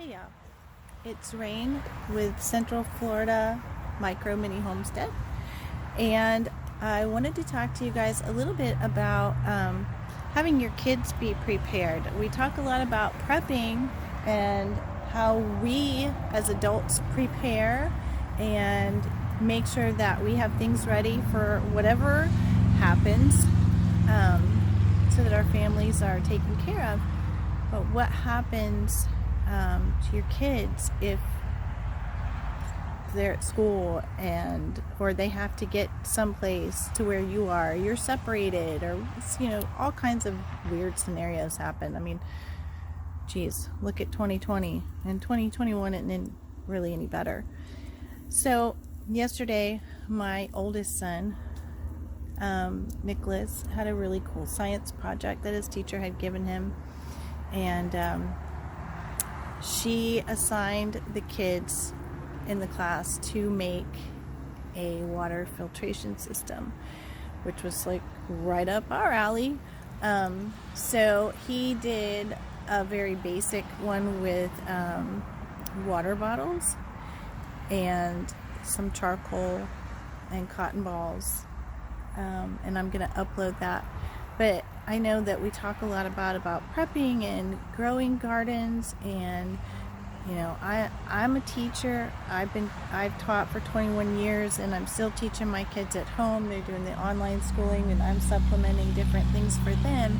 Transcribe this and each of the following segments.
Hey y'all, it's Rain with Central Florida Micro Mini Homestead, and I wanted to talk to you guys a little bit about having your kids be prepared. We talk a lot about prepping and how we as adults prepare and make sure that we have things ready for whatever happens, so that our families are taken care of. But what happens to your kids if they're at school or they have to get someplace to where you're separated, or all kinds of weird scenarios happen. I mean, geez, look at 2020 and 2021 isn't really any better. So yesterday, my oldest son, Nicholas, had a really cool science project that his teacher had given him, and she assigned the kids in the class to make a water filtration system, which was like right up our alley. So he did a very basic one with water bottles and some charcoal and cotton balls, and I'm gonna upload that. But I know that we talk a lot about prepping and growing gardens, and I'm a teacher. I've taught for 21 years, and I'm still teaching my kids at home. They're doing the online schooling, and I'm supplementing different things for them.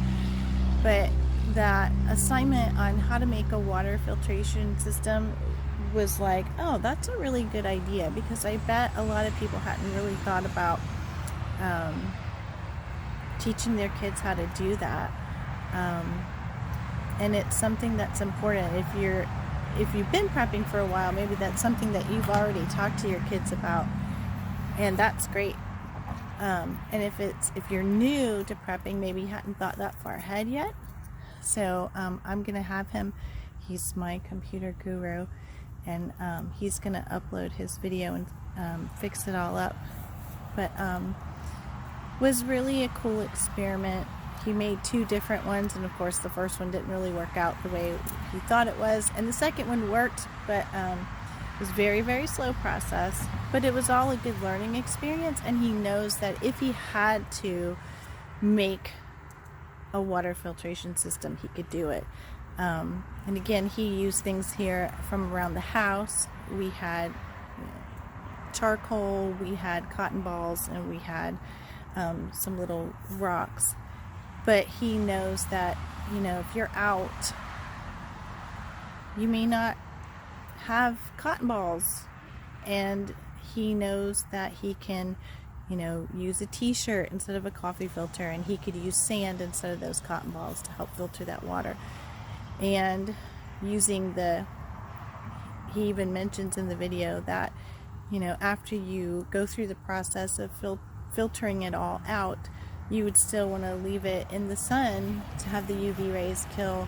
But that assignment on how to make a water filtration system was like, oh, that's a really good idea, because I bet a lot of people hadn't really thought about teaching their kids how to do that. And it's something that's important. If you've been prepping for a while, maybe that's something that you've already talked to your kids about, and that's great. And if you're new to prepping, maybe you hadn't thought that far ahead yet. So I'm gonna have him. He's my computer guru, and he's gonna upload his video and fix it all up. But was really a cool experiment. He made two different ones, and of course the first one didn't really work out the way he thought it was, and the second one worked, but it was very, very slow process. But it was all a good learning experience, and he knows that if he had to make a water filtration system, he could do it. And again, he used things here from around the house. We had charcoal, we had cotton balls, and we had some little rocks. But he knows that if you're out, you may not have cotton balls, and he knows that he can use a t-shirt instead of a coffee filter, and he could use sand instead of those cotton balls to help filter that water. And using he even mentions in the video that after you go through the process of filtering it all out, you would still want to leave it in the sun to have the UV rays kill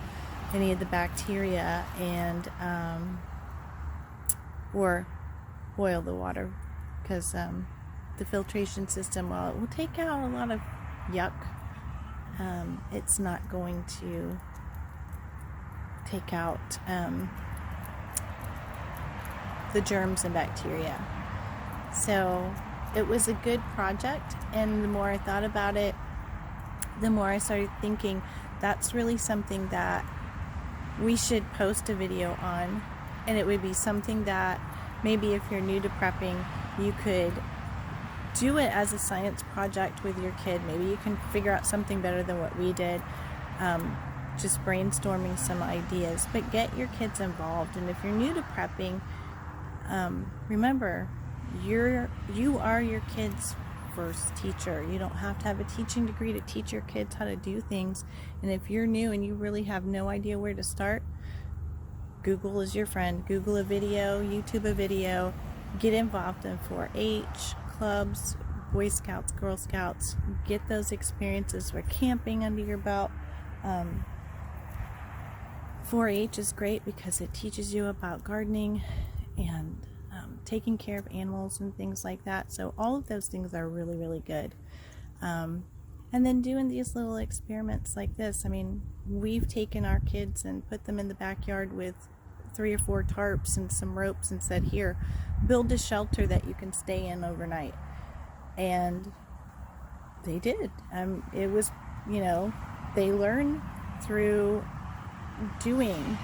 any of the bacteria, and or boil the water, because the filtration system, while it will take out a lot of yuck, it's not going to take out the germs and bacteria. So it was a good project, and the more I thought about it, the more I started thinking that's really something that we should post a video on. And it would be something that maybe if you're new to prepping, you could do it as a science project with your kid. Maybe you can figure out something better than what we did, just brainstorming some ideas. But get your kids involved. And if you're new to prepping, remember, you are your kids' first teacher. You don't have to have a teaching degree to teach your kids how to do things. And if you're new and you really have no idea where to start, Google is your friend. Google a video, YouTube a video, get involved in 4-H clubs, Boy Scouts, Girl Scouts. Get those experiences with camping under your belt. 4-H is great because it teaches you about gardening and taking care of animals and things like that. So all of those things are really, really good. And then doing these little experiments like this. I mean, we've taken our kids and put them in the backyard with 3 or 4 tarps and some ropes and said, here, build a shelter that you can stay in overnight. And they did. It was, you know, they learn through doing.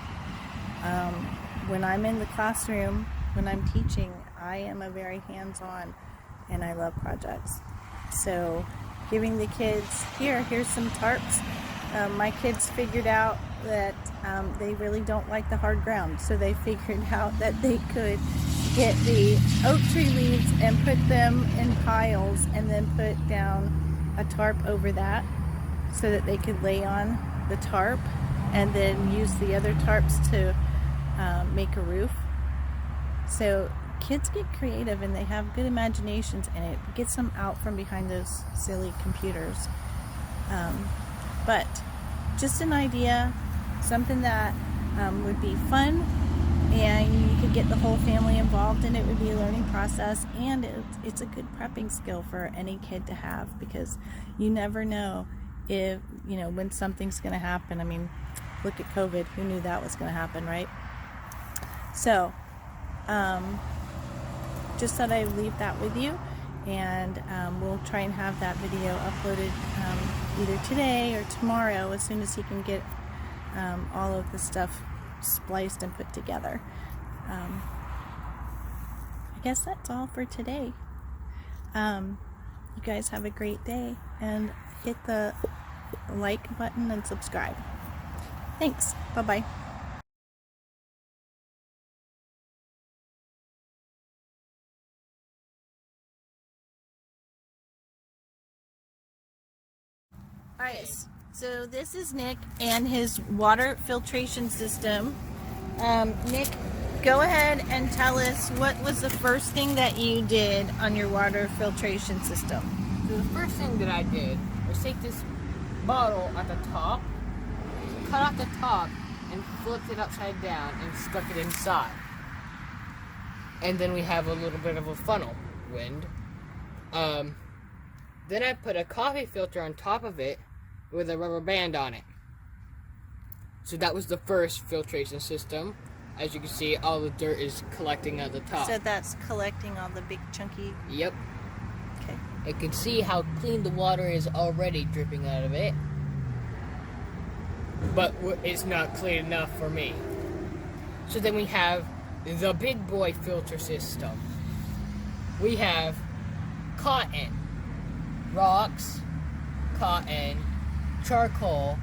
When I'm in the classroom, when I'm teaching, I am a very hands-on, and I love projects. So giving the kids, here's some tarps. My kids figured out that they really don't like the hard ground, so they figured out that they could get the oak tree leaves and put them in piles and then put down a tarp over that so that they could lay on the tarp and then use the other tarps to make a roof. So kids get creative and they have good imaginations, and it gets them out from behind those silly computers. But just an idea, something that would be fun, and you could get the whole family involved, and it would be a learning process, and it's a good prepping skill for any kid to have, because you never know if, you know, when something's going to happen. I mean, look at COVID. Who knew that was going to happen, right? So just thought I'd leave that with you, and we'll try and have that video uploaded either today or tomorrow, as soon as he can get all of the stuff spliced and put together. I guess that's all for today. You guys have a great day, and hit the like button and subscribe. Thanks. Bye-bye. Alright, so this is Nick and his water filtration system. Nick, go ahead and tell us, what was the first thing that you did on your water filtration system? So the first thing that I did was take this bottle at the top, cut off the top, and flipped it upside down and stuck it inside. And then we have a little bit of a funnel wind. Then I put a coffee filter on top of it with a rubber band on it. So that was the first filtration system. As you can see, all the dirt is collecting at the top. So that's collecting all the big chunky... Yep. Okay. You can see how clean the water is already dripping out of it. But it's not clean enough for me. So then we have the big boy filter system. We have cotton, rocks, cotton, charcoal,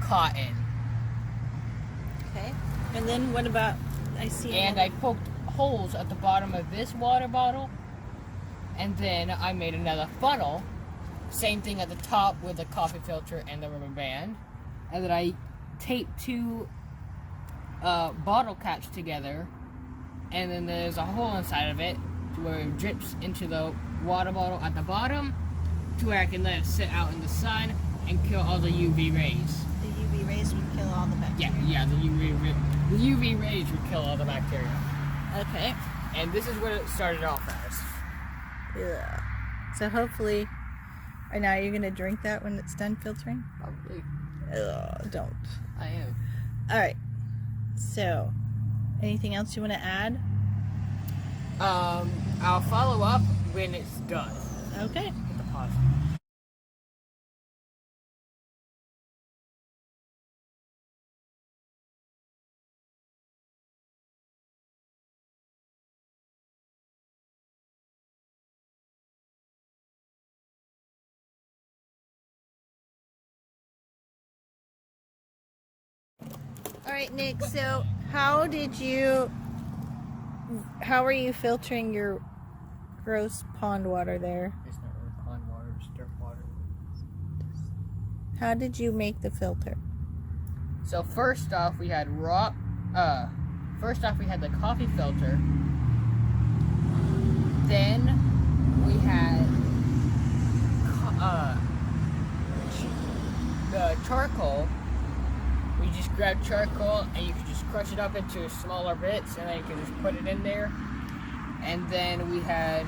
cotton. Okay. And then what about, I poked holes at the bottom of this water bottle, and then I made another funnel. Same thing at the top with the coffee filter and the rubber band. And then I taped 2 bottle caps together, and then there's a hole inside of it where it drips into the water bottle at the bottom, to where I can let it sit out in the sun and kill all the UV rays. The UV rays would kill all the bacteria? Yeah, the UV rays would kill all the bacteria. Okay. And this is what it started off as. Yeah. So hopefully, right now, you're going to drink that when it's done filtering? Probably. Don't. I am. Alright. So, anything else you want to add? I'll follow up when it's done. Okay. Hit the pause. Alright, Nick, so how are you filtering your gross pond water there? It's not really pond water, it's dirt water. How did you make the filter? So first off we had the coffee filter. Then we had the charcoal. We just grab charcoal and you can just crush it up into smaller bits, and then you can just put it in there. And then we had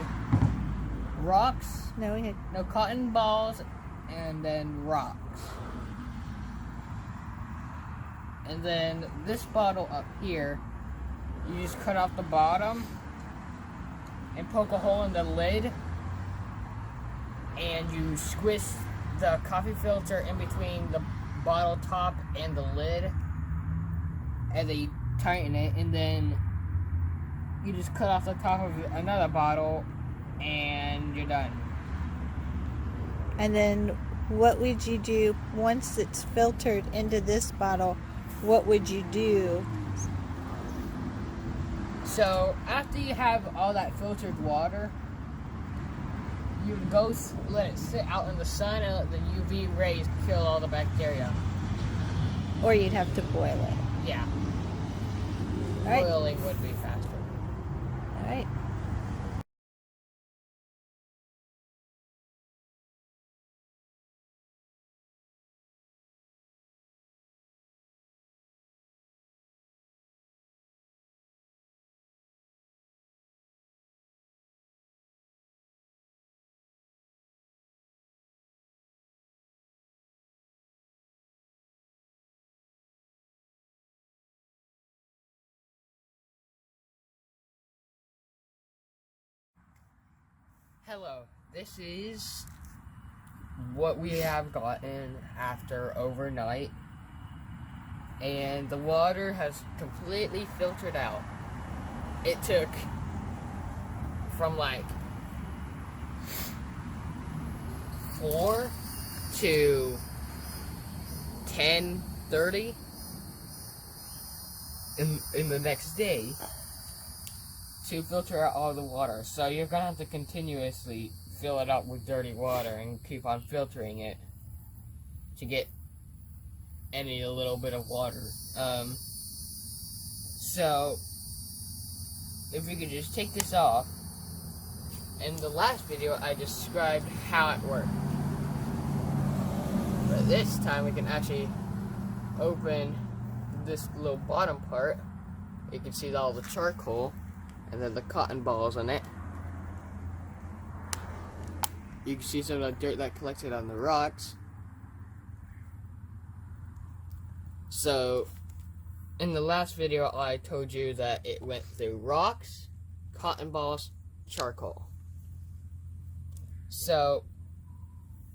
rocks. No, we had cotton balls, and then rocks. And then this bottle up here You just cut off the bottom and poke a hole in the lid, and you squish the coffee filter in between the bottle top and the lid, and then you tighten it, and then you just cut off the top of another bottle, and you're done. And then what would you do once it's filtered into this bottle? What would you do? So after you have all that filtered water, you would go let it sit out in the sun and let the UV rays kill all the bacteria. Or you'd have to boil it. Yeah. All right. Boiling would be faster. All right. Hello, this is what we have gotten after overnight, and the water has completely filtered out. It took from like 4 to 10:30 in the next day to filter out all the water. So you're gonna have to continuously fill it up with dirty water and keep on filtering it to get any little bit of water. So if we could just take this off. In the last video I described how it worked, but this time we can actually open this little bottom part. You can see all the charcoal and then the cotton balls on it. You can see some of the dirt that collected on the rocks. So in the last video I told you that it went through rocks, cotton balls, charcoal. So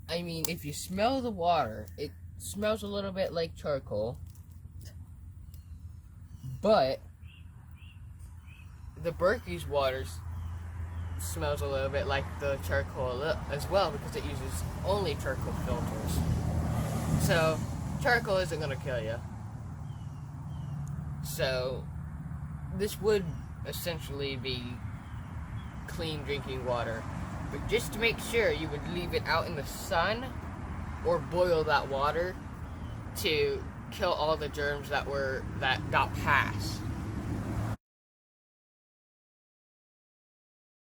I mean, if you smell the water, it smells a little bit like charcoal, but the Berkey's water smells a little bit like the charcoal as well, because it uses only charcoal filters. So charcoal isn't going to kill you. So this would essentially be clean drinking water. But just to make sure, you would leave it out in the sun or boil that water to kill all the germs that got passed.